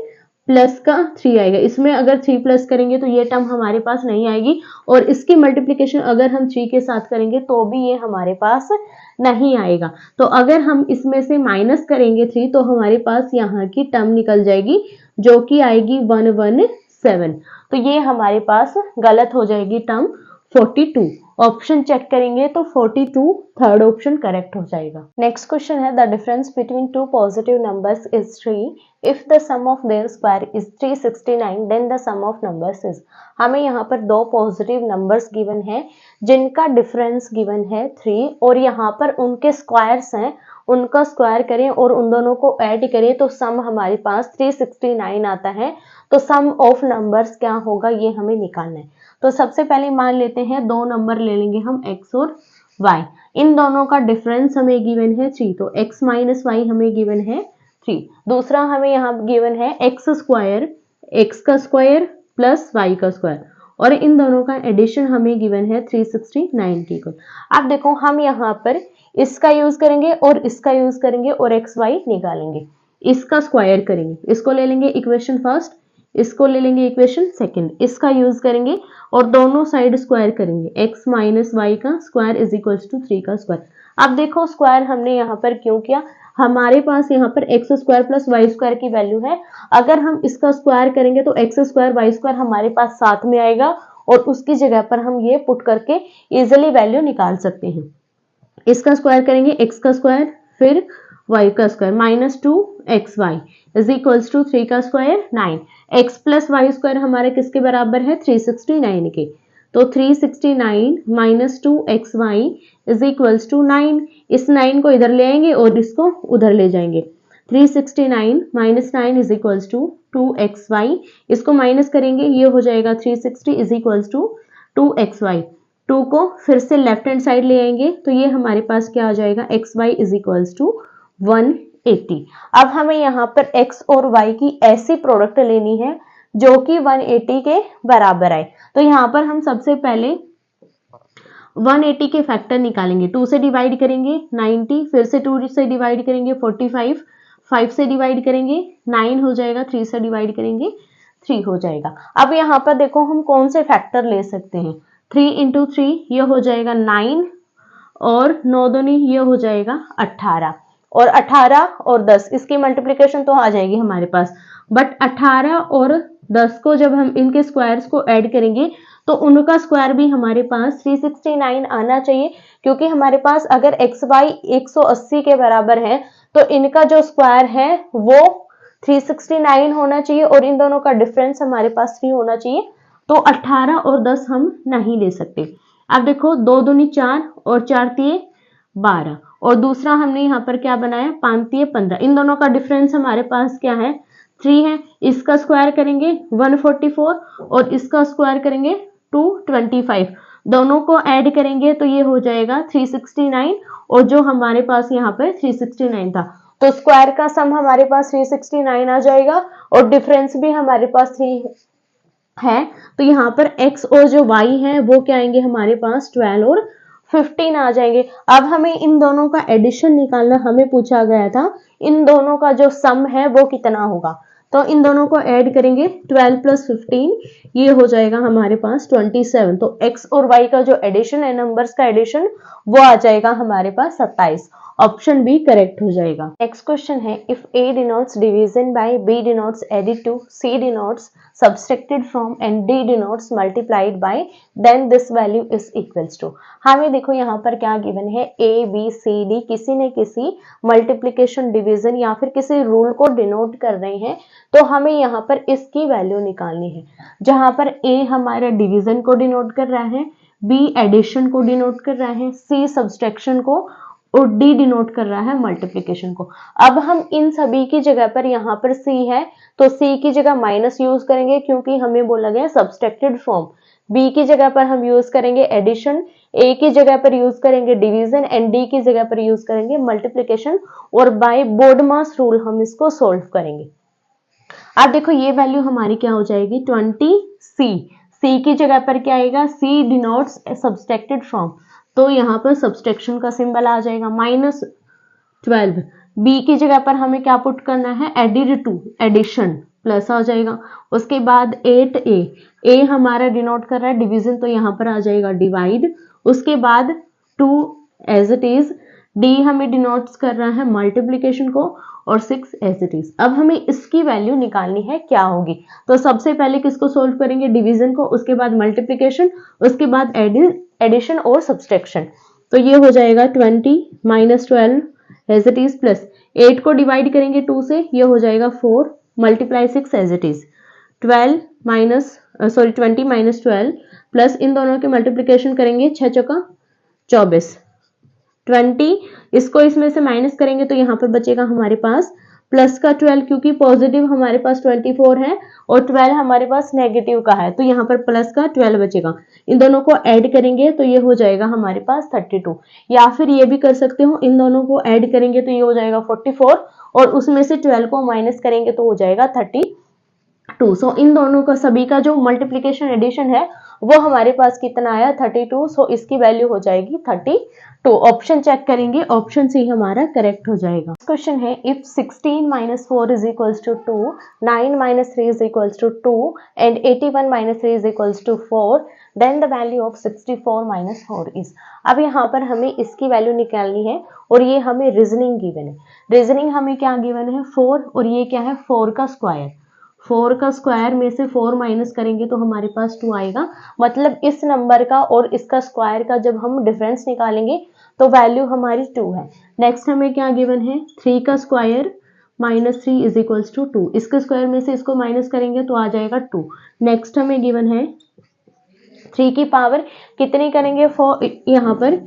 प्लस का 3 आएगा। इसमें अगर 3 प्लस करेंगे तो ये टर्म हमारे पास नहीं आएगी और इसकी मल्टीप्लीकेशन अगर हम 3 के साथ करेंगे तो भी ये हमारे पास नहीं आएगा। तो अगर हम इसमें से माइनस करेंगे 3 तो हमारे पास यहाँ की टर्म निकल जाएगी जो कि आएगी 117। तो ये हमारे पास गलत हो जाएगी टर्म 42। ऑप्शन चेक करेंगे तो 42 थर्ड ऑप्शन करेक्ट हो जाएगा। नेक्स्ट क्वेश्चन है, the difference between two positive numbers is 3 if the sum of their square is 369 then the sum of numbers is. हमें यहाँ पर दो पॉजिटिव नंबर्स गिवन है जिनका डिफरेंस गिवन है 3 और यहाँ पर उनके स्क्वायर्स हैं, उनका स्क्वायर करें और उन दोनों को ऐड करें तो सम हमारे पास 369 आता है। तो सम ऑफ नंबर्स क्या होगा ये हमें निकालना है। तो सबसे पहले मान लेते हैं दो नंबर ले लेंगे हम x और y, इन दोनों का डिफरेंस हमें गिवन है 3, तो x माइनस वाई हमें गिवन है 3। दूसरा हमें यहाँ गिवन है x स्क्वायर, x का स्क्वायर प्लस y का स्क्वायर और इन दोनों का एडिशन हमें गिवन है 369 की कुल। अब देखो हम यहाँ पर इसका यूज करेंगे और इसका यूज करेंगे और एक्स वाई निकालेंगे। इसका स्क्वायर करेंगे, इसको ले लेंगे इक्वेशन फर्स्ट, इसको ले लेंगे इक्वेशन सेकंड, इसका यूज करेंगे और दोनों साइड स्क्वायर करेंगे। x माइनस वाई का स्क्वायर इज इक्वल्स टू 3 का स्क्वायर। अब देखो स्क्वायर हमने यहाँ पर क्यों किया, हमारे पास यहाँ पर X square plus Y square की वैल्यू है। अगर हम इसका स्क्वायर करेंगे तो एक्स स्क्वायर वाई स्क्वायर हमारे पास साथ में आएगा और उसकी जगह पर हम ये पुट करके इजिली वैल्यू निकाल सकते हैं। इसका स्क्वायर करेंगे एक्स का स्क्वायर फिर वाई का square minus 2xy is equals to 3 का square 9। X plus Y square हमारे किसके बराबर है 369 के, तो 369 minus 2xy is equals to 9। इस 9 को इधर ले आएंगे और इसको उधर ले जाएंगे। 369 minus 9 is equals to 2xy, इसको माइनस करेंगे ये हो जाएगा 360 इज इक्वल्स टू 2xy। 2 को फिर से लेफ्ट हैंड साइड ले आएंगे तो ये हमारे पास क्या आ जाएगा xy इज इक्वल्स टू 180। अब हमें यहाँ पर x और y की ऐसी प्रोडक्ट लेनी है जो कि 180 के बराबर आए। तो यहाँ पर हम सबसे पहले 180 के फैक्टर निकालेंगे। 2 से डिवाइड करेंगे 90, फिर से 2 से डिवाइड करेंगे 45, 5 से डिवाइड करेंगे 9 हो जाएगा, 3 से डिवाइड करेंगे 3 हो जाएगा। अब यहाँ पर देखो हम कौन से फैक्टर ले सकते हैं। 3 इंटू 3 ये हो जाएगा 9 और 9 दूनी ये हो जाएगा 18 और 18 और 10 इसकी मल्टीप्लिकेशन तो आ जाएगी हमारे पास। बट 18 और 10 को जब हम इनके स्क्वायर्स को ऐड करेंगे तो उनका स्क्वायर भी हमारे पास 369 आना चाहिए, क्योंकि हमारे पास अगर xy 180 के बराबर है तो इनका जो स्क्वायर है वो 369 होना चाहिए और इन दोनों का डिफरेंस हमारे पास 3 होना चाहिए। तो 18 और 10 हम नहीं ले सकते। अब देखो 2 दूनी 4 और 4 तिये 12 और दूसरा हमने यहाँ पर क्या बनाया 5 तिये 15। इन दोनों का डिफरेंस हमारे पास क्या है 3 है। इसका स्क्वायर करेंगे 144 और इसका स्क्वायर करेंगे 225। दोनों को ऐड करेंगे तो ये हो जाएगा 369 और जो हमारे पास यहाँ पर 369 था तो स्क्वायर का सम हमारे पास 369 आ जाएगा और डिफरेंस भी हमारे पास 3 है। तो यहाँ पर x और जो y है वो क्या आएंगे हमारे पास 12 और 15 आ जाएंगे। अब हमें इन दोनों का एडिशन निकालना हमें पूछा गया था, इन दोनों का जो सम है वो कितना होगा। तो इन दोनों को ऐड करेंगे 12 प्लस 15 ये हो जाएगा हमारे पास 27। तो x और y का जो एडिशन है नंबर्स का एडिशन वो आ जाएगा हमारे पास 27। ऑप्शन बी करेक्ट हो जाएगा। नेक्स्ट क्वेश्चन है if a denotes division by b denotes added to, c denotes subtracted from and d denotes multiplied by, then this value is equals to। हमें देखो यहाँ पर क्या गिवन है a b c d किसी न किसी मल्टीप्लिकेशन डिवीजन या फिर किसी रूल को डिनोट कर रहे हैं, तो हमें यहाँ पर इसकी वैल्यू निकालनी है। जहां पर a हमारा डिवीजन को डिनोट कर रहा है, b एडिशन को डिनोट कर रहा है, c सब्सट्रैक्शन को और d डिनोट कर रहा है मल्टीप्लिकेशन को। अब हम इन सभी की जगह पर यहाँ पर c है तो c की जगह माइनस यूज करेंगे क्योंकि हमें बोला गया सब्सट्रैक्टेड फ्रॉम। b की जगह पर हम यूज करेंगे एडिशन, a की जगह पर यूज करेंगे डिवीजन एंड d की जगह पर यूज करेंगे मल्टीप्लिकेशन और बाय बोर्डमास रूल हम इसको सोल्व करेंगे। अब देखो ये वैल्यू हमारी क्या हो जाएगी 20c। c की जगह पर क्या आएगा c डिनोट्स सब्सट्रैक्टेड फ्रॉम, तो यहाँ पर सब्सट्रैक्शन का सिंबल आ जाएगा -12। b की जगह पर हमें क्या पुट करना है एडिड टू, एडिशन प्लस आ जाएगा। उसके बाद 8a, a हमारा डिनोट कर रहा है डिवीजन तो यहाँ पर आ जाएगा डिवाइड। उसके बाद 2 एज इट इज, d हमें डिनोट्स कर रहा है मल्टीप्लिकेशन को और 6 एज इट इज। अब हमें इसकी वैल्यू निकालनी है क्या होगी। तो सबसे पहले किसको सोल्व करेंगे डिवीजन को, उसके बाद मल्टीप्लिकेशन, उसके बाद एडिशन और सब्सट्रैक्शन। तो ये हो जाएगा 20 minus 12 as it is plus 8 को डिवाइड करेंगे 2 से ये हो जाएगा 4 multiply 6 as it is 20 minus 12 plus इन दोनों के मल्टीप्लिकेशन करेंगे 6 चौका 24 20, इसको इसमें से माइनस करेंगे तो यहाँ पर बचेगा हमारे पास प्लस का 12 क्योंकि पॉजिटिव हमारे पास 24 है और 12 हमारे पास नेगेटिव का है तो यहाँ पर प्लस का 12 बचेगा। इन दोनों को ऐड करेंगे तो ये हो जाएगा हमारे पास 32, या फिर ये भी कर सकते हो इन दोनों को ऐड करेंगे तो ये हो जाएगा 44 और उसमें से 12 को माइनस करेंगे तो हो जाएगा 32। सो इन दोनों का सभी का जो मल्टीप्लिकेशन एडिशन है वो हमारे पास कितना आया 32, सो इसकी वैल्यू हो जाएगी 32। ऑप्शन चेक करेंगे, ऑप्शन सी हमारा करेक्ट हो जाएगा। क्वेश्चन है if 16 - 4 = 2, 9 - 3 = 2 and 81 - 3 = 4, then the value of 64 - 4 is. अब यहाँ पर हमें इसकी वैल्यू निकालनी है और ये हमें रीजनिंग गिवन है। रीजनिंग हमें क्या गिवन है 4 और ये क्या है 4 का स्क्वायर। 4 का स्क्वायर में से 4 माइनस करेंगे तो हमारे पास 2 आएगा। मतलब इस नंबर का और इसका स्क्वायर का जब हम डिफरेंस निकालेंगे तो वैल्यू हमारी 2 है। नेक्स्ट हमें क्या गिवन है 3 का स्क्वायर -3 = 2। इसके स्क्वायर में से इसको माइनस करेंगे तो आ जाएगा 2। नेक्स्ट हमें गिवन है 3 की पावर कितनी करेंगे 4, यहाँ पर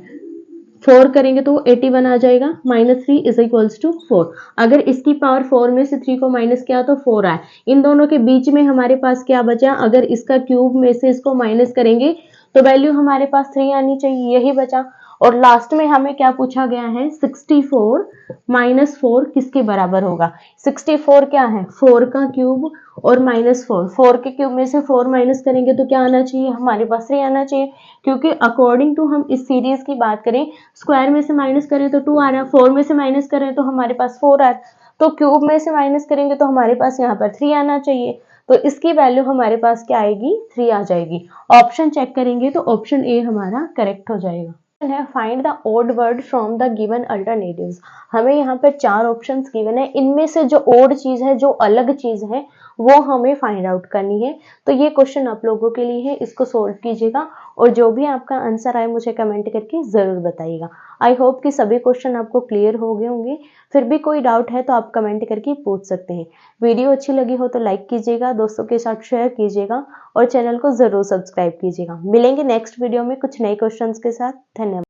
4 करेंगे तो 81 आ जाएगा। -3 = 4। अगर इसकी पावर 4 में से 3 को माइनस किया तो 4 आए। इन दोनों के बीच में हमारे पास क्या बचा, अगर इसका क्यूब में से इसको माइनस करेंगे तो वैल्यू हमारे पास 3 आनी चाहिए, यही बचा। और लास्ट में हमें क्या पूछा गया है 64 - 4 किसके बराबर होगा। 64 क्या है 4 का क्यूब और -4, 4 के क्यूब में से 4 माइनस करेंगे तो क्या आना चाहिए हमारे पास 3 आना चाहिए, क्योंकि अकॉर्डिंग टू हम इस सीरीज की बात करें स्क्वायर में से माइनस करें तो 2 आ रहा है, 4 में से माइनस करें तो हमारे पास 4 आ रहा है, तो क्यूब में से माइनस करेंगे तो हमारे पास यहाँ पर 3 आना चाहिए। तो इसकी वैल्यू हमारे पास क्या आएगी 3 आ जाएगी। ऑप्शन चेक करेंगे तो ऑप्शन ए हमारा करेक्ट हो जाएगा। है find the odd word from the given alternatives. हमें यहाँ पर 4 ऑप्शंस गिवन है, इनमें से जो ओड चीज है, जो अलग चीज है, वो हमें फाइंड आउट करनी है। तो ये क्वेश्चन आप लोगों के लिए है, इसको सोल्व कीजिएगा और जो भी आपका आंसर आए मुझे कमेंट करके जरूर बताइएगा। आई होप कि सभी क्वेश्चन आपको क्लियर हो गए होंगे। फिर भी कोई डाउट है तो आप कमेंट करके पूछ सकते हैं। वीडियो अच्छी लगी हो तो लाइक कीजिएगा, दोस्तों के साथ शेयर कीजिएगा और चैनल को जरूर सब्सक्राइब कीजिएगा। मिलेंगे नेक्स्ट वीडियो में कुछ नए क्वेश्चंस के साथ। धन्यवाद।